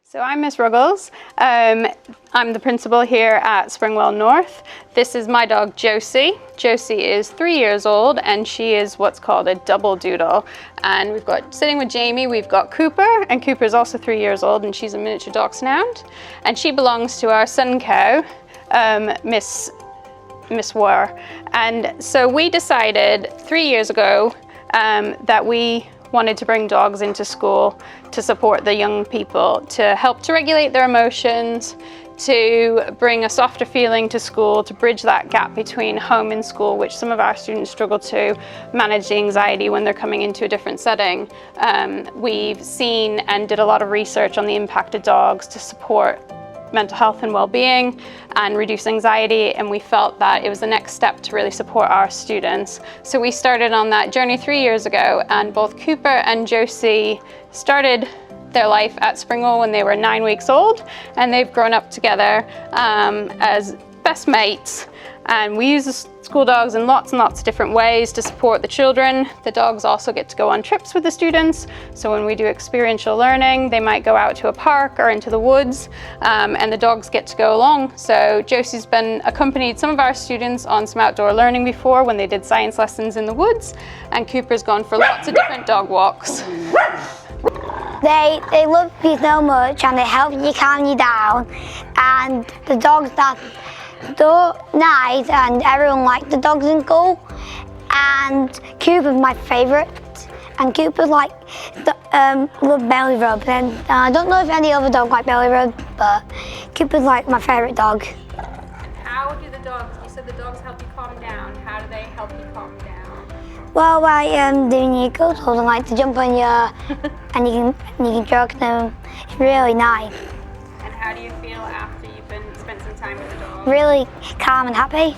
So I'm Miss Ruggles. I'm the principal here at Springwell North. This is my dog Josie. Josie is 3 years old and she is what's called a double doodle. And we've got, sitting with Jamie, we've got Cooper, and Cooper is also 3 years old and she's a miniature dachshund. And she belongs to our sun cow, Miss War. And so we decided 3 years ago that we wanted to bring dogs into school to support the young people, to help to regulate their emotions, to bring a softer feeling to school, to bridge that gap between home and school, which some of our students struggle to manage the anxiety when they're coming into a different setting. We've seen and did a lot of research on the impact of dogs to support mental health and well-being and reduce anxiety, and we felt that it was the next step to really support our students. So we started on that journey 3 years ago, and both Cooper and Josie started their life at Springwell when they were 9 weeks old, and they've grown up together as best mates. And we use the school dogs in lots and lots of different ways to support the children. The dogs also get to go on trips with the students. So when we do experiential learning, they might go out to a park or into the woods, and the dogs get to go along. So Josie's been accompanied some of our students on some outdoor learning before when they did science lessons in the woods, and Cooper's gone for lots of different dog walks. They love you so much, and they help you calm you down. And the dogs that they're nice, and everyone likes the dogs in school. And Cooper's my favourite, and Cooper's like love belly rub. And I don't know if any other dog like belly rub, but Cooper's like my favourite dog. How do the dogs, you said the dogs help you calm down, how do they help you calm down? Well, by doing your cuddles and like to jump on you, and you can stroke them. It's really nice. And how do you feel after you've spent some time with the dog? Really calm and happy.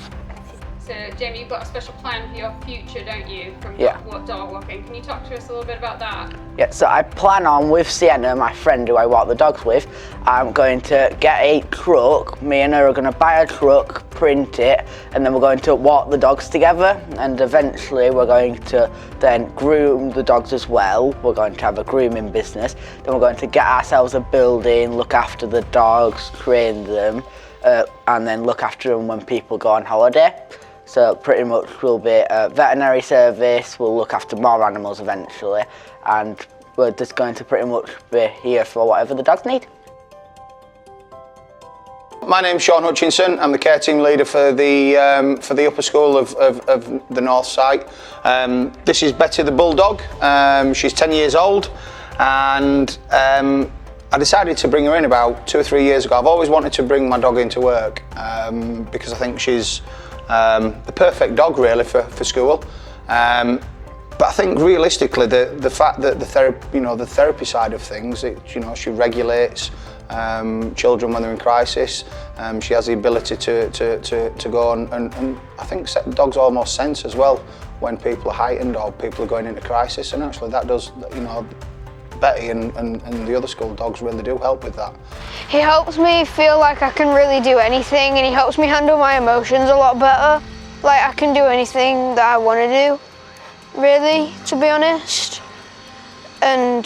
So Jamie, you've got a special plan for your future, don't you? From what dog walking. Can you talk to us a little bit about that? Yeah, so I plan on, with Sienna, my friend who I walk the dogs with, I'm going to get a truck. Me and her are going to buy a truck, print it, and then we're going to walk the dogs together, and eventually we're going to then groom the dogs as well. We're going to have a grooming business. Then we're going to get ourselves a building, look after the dogs, train them, and then look after them when people go on holiday. So pretty much we'll be a veterinary service, we'll look after more animals eventually, and we're just going to pretty much be here for whatever the dogs need. My name's Sean Hutchinson. I'm the care team leader for the upper school of the North site. This is Betty the Bulldog. She's 10 years old, and I decided to bring her in about 2 or 3 years ago. I've always wanted to bring my dog into work because I think she's the perfect dog really for school. But I think realistically the fact that the therapy side of things, she regulates children when they're in crisis. She has the ability to go and I think dogs almost sense as well when people are heightened or people are going into crisis, and actually that does, Betty and the other school dogs really do help with that. He helps me feel like I can really do anything, and he helps me handle my emotions a lot better. Like I can do anything that I want to do, really, to be honest. And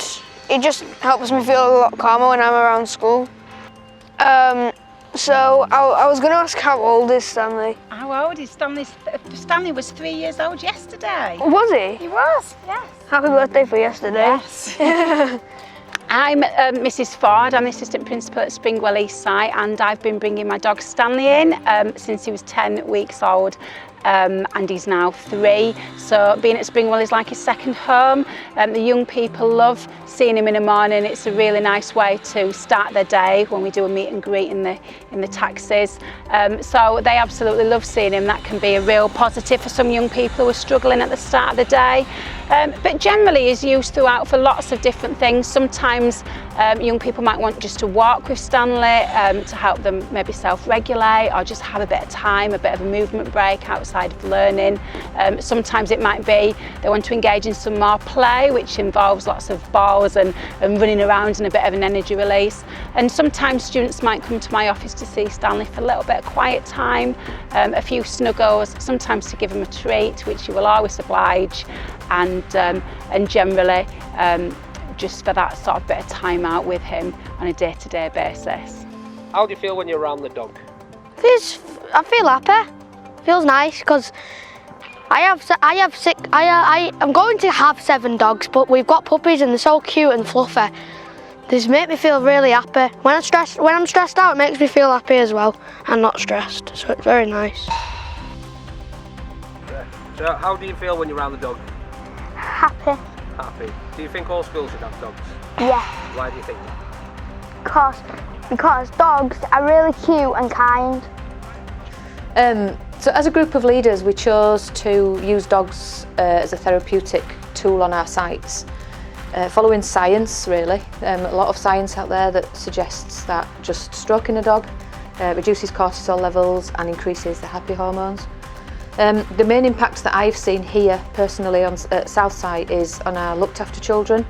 it just helps me feel a lot calmer when I'm around school. So I was going to ask, how old is Stanley? How old is Stanley? Stanley was 3 years old yesterday. Was he? He was, yes. Happy birthday for yesterday. Yes. I'm Mrs. Ford. I'm the assistant principal at Springwell East site, and I've been bringing my dog Stanley in since he was 10 weeks old. And he's now 3, so being at Springwell is like his second home. The young people love seeing him in the morning. It's a really nice way to start their day when we do a meet and greet in the taxis. So they absolutely love seeing him. That can be a real positive for some young people who are struggling at the start of the day. But generally he's used throughout for lots of different things. Sometimes young people might want just to walk with Stanley to help them maybe self-regulate, or just have a bit of time, a bit of a movement break outside of learning. Sometimes it might be they want to engage in some more play, which involves lots of balls and running around and a bit of an energy release. And sometimes students might come to my office to see Stanley for a little bit of quiet time, a few snuggles, sometimes to give him a treat, which you will always oblige, and generally just for that sort of bit of time out with him on a day-to-day basis. How do you feel when you're around the dog? I feel happy. Feels nice because I'm going to have 7 dogs, but we've got puppies and they're so cute and fluffy. This make me feel really happy. When I'm stressed out, it makes me feel happy as well and not stressed. So it's very nice. So how do you feel when you're around the dog? Happy. Happy. Do you think all schools should have dogs? Yeah. Why do you think that? Because dogs are really cute and kind. So as a group of leaders, we chose to use dogs as a therapeutic tool on our sites. Following science, really. A lot of science out there that suggests that just stroking a dog reduces cortisol levels and increases the happy hormones. The main impact that I've seen here personally on Southside is on our looked after children.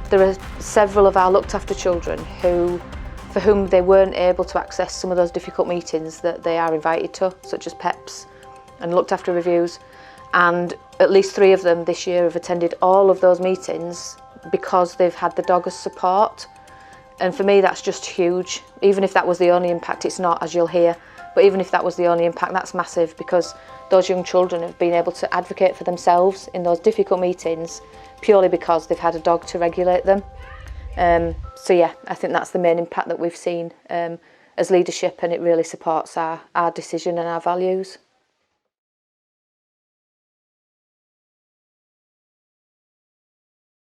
There are several of our looked after children for whom they weren't able to access some of those difficult meetings that they are invited to, such as PEPs and looked after reviews. And at least 3 of them this year have attended all of those meetings because they've had the dog as support. And for me, that's just huge. Even if that was the only impact, it's not, as you'll hear, but even if that was the only impact, that's massive, because those young children have been able to advocate for themselves in those difficult meetings purely because they've had a dog to regulate them. So yeah, I think that's the main impact that we've seen as leadership, and it really supports our decision and our values.